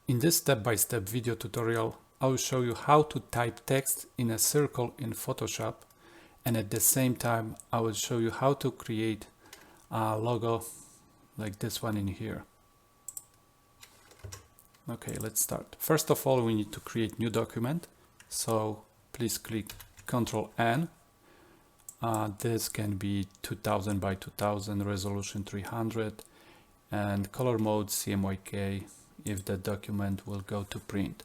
In this step-by-step video tutorial, I will show you how to type text in a circle in Photoshop, and at the same time I will show you how to create a logo like this one in here. Okay, let's start. First of all, we need to create new document, so please click Ctrl N. This can be 2000 by 2000, resolution 300, and color mode CMYK if the document will go to print.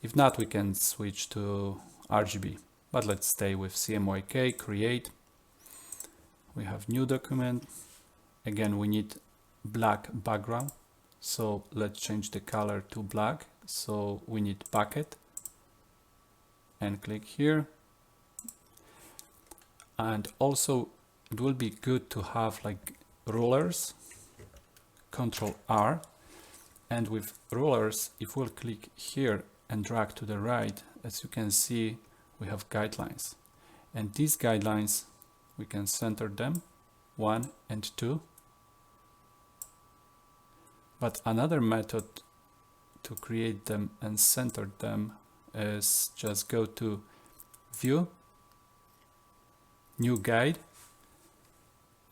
If not, we can switch to RGB, but let's stay with CMYK. Create. We have new document. Again, we need black background, so let's change the color to black. So we need bucket and click here. And also it will be good to have like rulers. Ctrl R, and with rulers, if we'll click here and drag to the right, as you can see, we have guidelines, and these guidelines we can center them 1 and 2. But another method to create them and center them is just go to View, New Guide,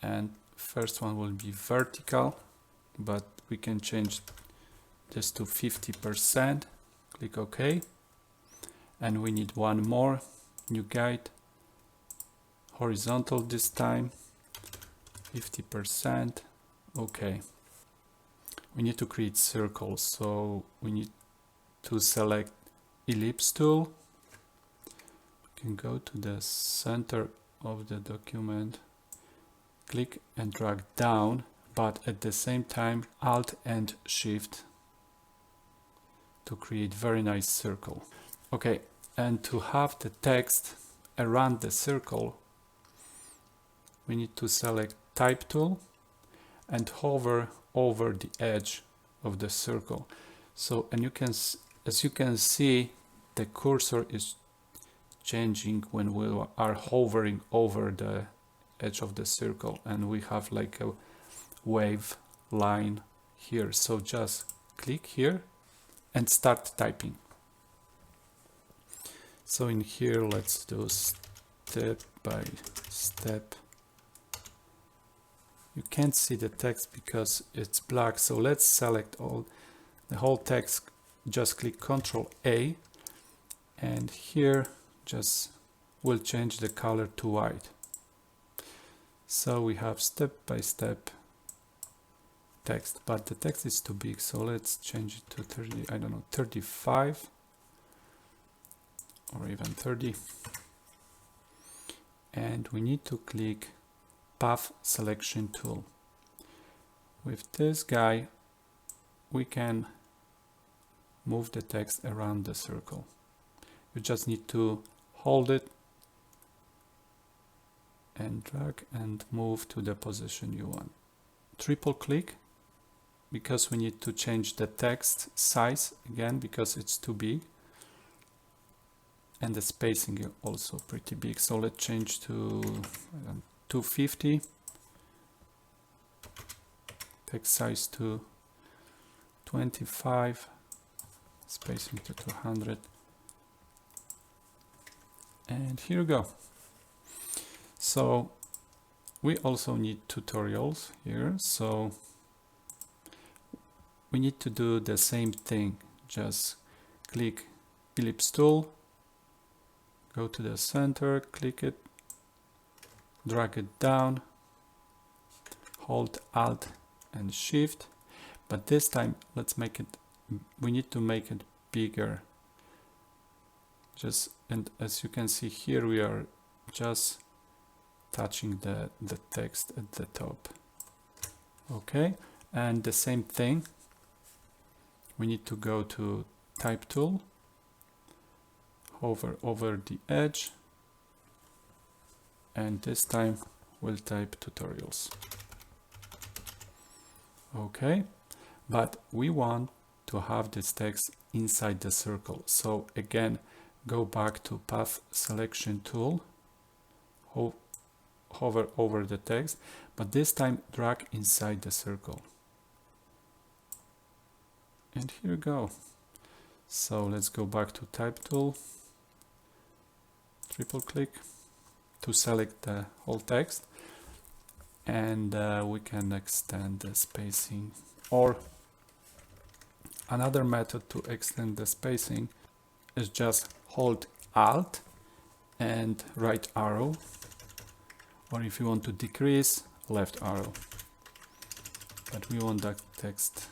and first one will be vertical, but we can change this to 50%. Click OK, and we need one more, New Guide, horizontal this time, 50%. OK. We need to create circles, so we need to select ellipse tool. We can go to the center of the document, click and drag down, but at the same time Alt and Shift to create very nice circle. Okay, and to have the text around the circle, we need to select Type tool and hover over the edge of the circle. So, and as you can see, the cursor is changing when we are hovering over the edge of the circle, and we have like a wave line here. So just click here and start typing. So in here, let's do step by step. You can't see the text because it's black, so let's select the whole text. Just click Ctrl A, and here just we'll change the color to white. So we have step by step text, but the text is too big, so let's change it to 30, I don't know, 35 or even 30. And we need to click Path Selection tool. With this guy, we can move the text around the circle. You just need to hold it and drag and move to the position you want. Triple click, because we need to change the text size again because it's too big, and the spacing is also pretty big. So let's change to 250, text size to 25, spacing to 200, and here we go. So we also need tutorials here, so we need to do the same thing. Just click ellipse tool, go to the center, click it, drag it down, hold Alt and Shift, but this time we need to make it bigger. And as you can see here, we are just touching the text at the top. Okay, and the same thing, we need to go to Type tool, hover over the edge, and this time we'll type tutorials. Okay, but we want to have this text inside the circle. So again, go back to Path Selection tool, hover over the text, but this time drag inside the circle. And here we go. So let's go back to type tool, triple click to select the whole text, and we can extend the spacing. Or another method to extend the spacing is just hold Alt and right arrow, or if you want to decrease, left arrow. But we want that text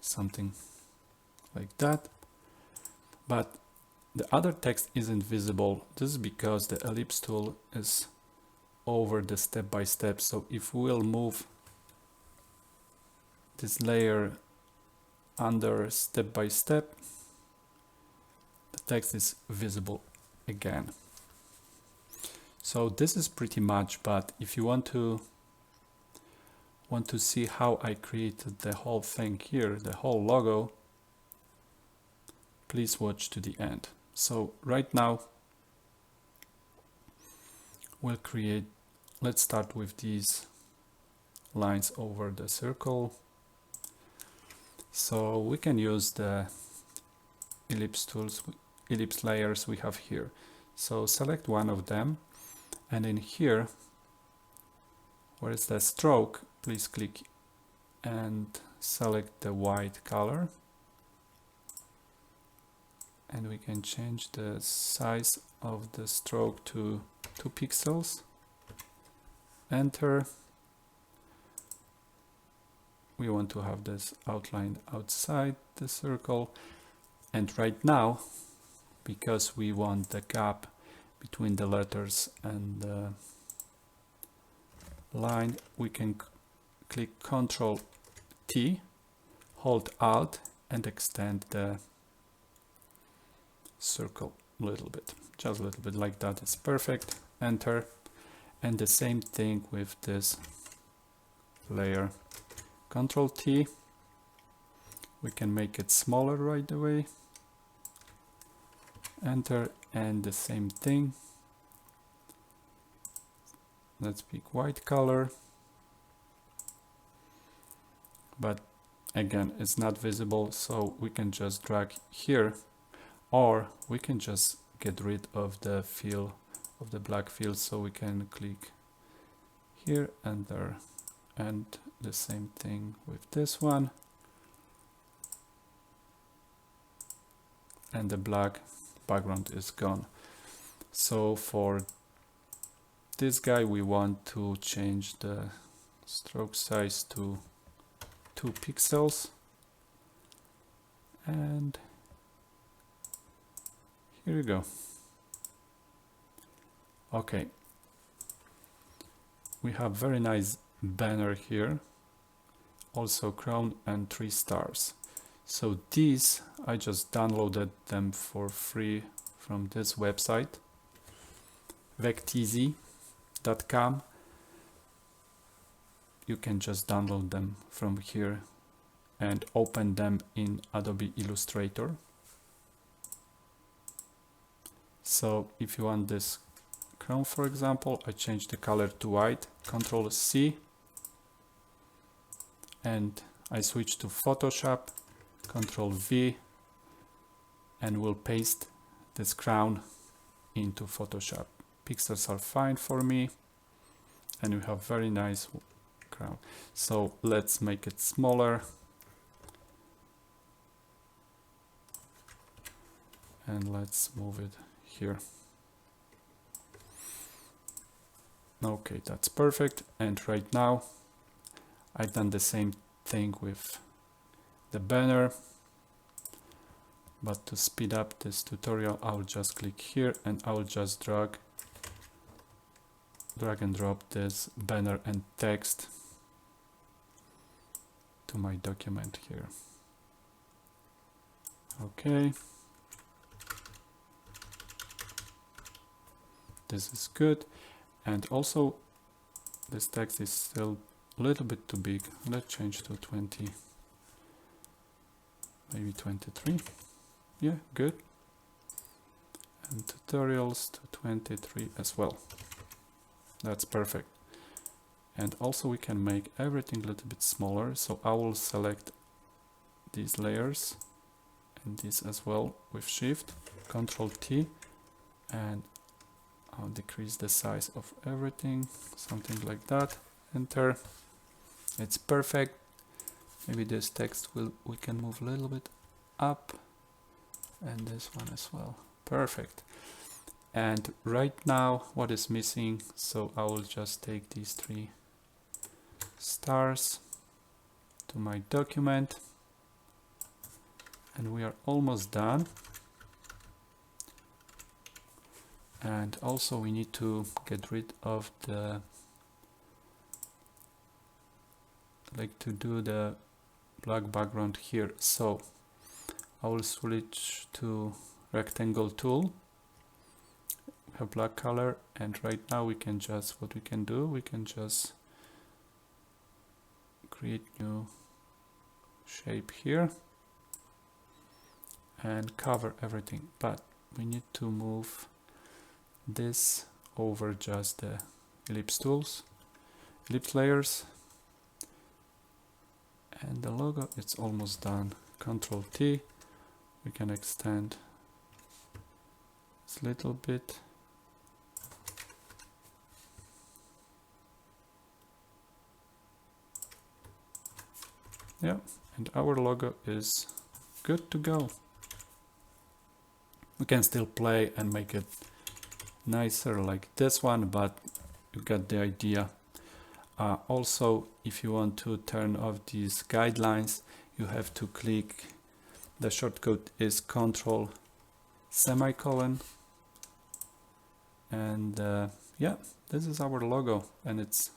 something like that. But the other text isn't visible. This is because the ellipse tool is over the step by step. So if we'll move this layer under step by step, the text is visible again. So this is pretty much, but if you want to see how I created the whole thing here, the whole logo, please watch to the end. So right now let's start with these lines over the circle. So we can use the ellipse tools, ellipse layers we have here. So select one of them, and in here, where is the stroke, please click and select the white color. And we can change the size of the stroke to 2 pixels. Enter. We want to have this outlined outside the circle. And right now, because we want the gap between the letters and the line, we can click Ctrl T, hold Alt, and extend the circle a little bit, just a little bit like that. It's perfect. Enter. And the same thing with this layer. Ctrl T. We can make it smaller right away. Enter, and the same thing. Let's pick white color. But again, it's not visible, so we can just drag here, or we can just get rid of the fill, of the black fill, so we can click here and there. And the same thing with this one. And the black background is gone. So for this guy, we want to change the stroke size to 2 pixels. And here we go. Okay. We have very nice banner here. Also crown and 3 stars. So these, I just downloaded them for free from this website, vecteezy.com. You can just download them from here and open them in Adobe Illustrator. So if you want this crown, for example, I change the color to white, Ctrl C, and I switch to Photoshop, Ctrl V, and we'll paste this crown into Photoshop. Pixels are fine for me, and we have very nice crown. So let's make it smaller. And let's move it here. Okay, that's perfect. And right now, I've done the same thing with the banner, but to speed up this tutorial, I'll just click here and I'll just drag and drop this banner and text to my document here. Okay, this is good. And also this text is still a little bit too big. Let's change to 20, maybe 23. Yeah, good. And tutorials to 23 as well. That's perfect. And also we can make everything a little bit smaller. So I will select these layers and this as well with Shift, Control T, and I'll decrease the size of everything, something like that. Enter. It's perfect. Maybe this text we can move a little bit up, and this one as well. Perfect. And right now what is missing, so I will just take these 3 stars to my document, and we are almost done. And also we need to get rid of the, like to do the black background here. So I will switch to rectangle tool. We have black color, and right now we can just, what we can do, we can just create new shape here and cover everything, but we need to move this over just the ellipse tools, ellipse layers, and the logo, it's almost done. Control T, we can extend this little bit. Yeah, and our logo is good to go. We can still play and make it nicer like this one, but you got the idea. Also, if you want to turn off these guidelines, you have to click, the shortcut is Control semicolon, and yeah, this is our logo, and it's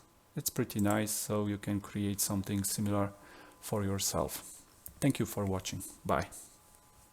pretty nice, so you can create something similar for yourself. Thank you for watching. Bye.